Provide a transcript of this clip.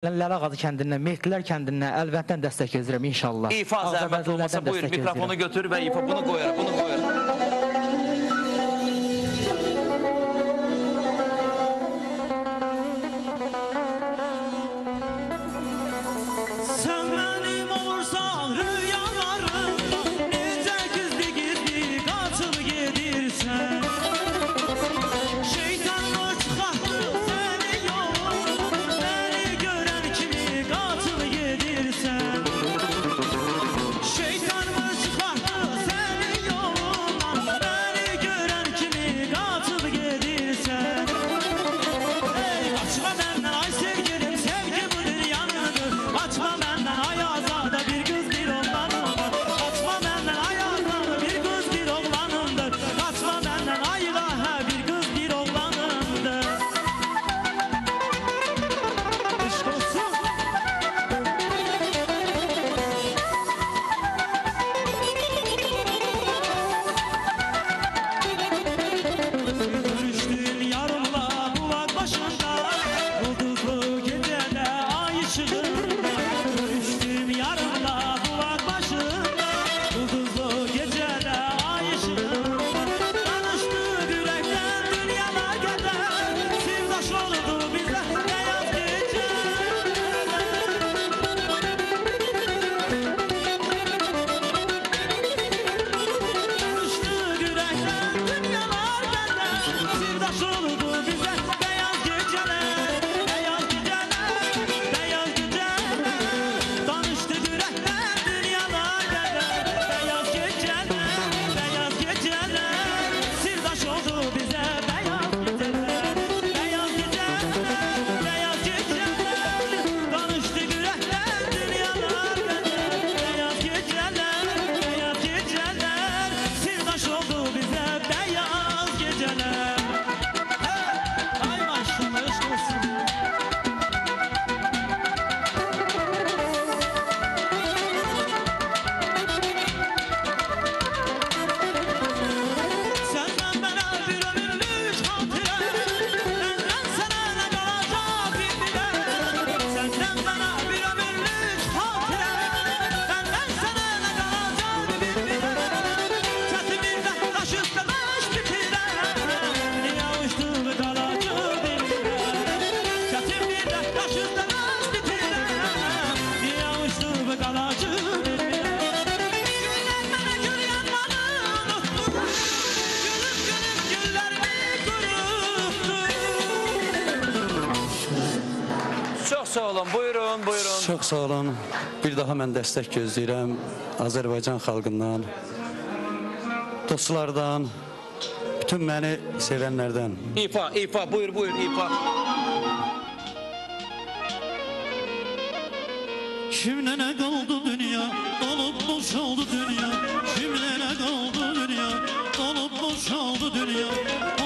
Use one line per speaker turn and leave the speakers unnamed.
Ləlağadı kəndindən, Mehdilər kəndindən əlbəttən dəstək edirəm inşallah.
İfa zəhmət olmasa buyur mikrofonu götür və İfa bunu qoyar, bunu qoyar. Sağ olun, buyurun, buyurun.
Çox sağ olun. Bir daha mən dəstək gözləyirəm Azərbaycan xalqından, dostlardan, bütün məni sevənlərdən.
İfa, buyur, İfa.
Kimlərə qaldı dünya, dolub boşaldı dünya. Kimlərə qaldı dünya, dolub boşaldı dünya.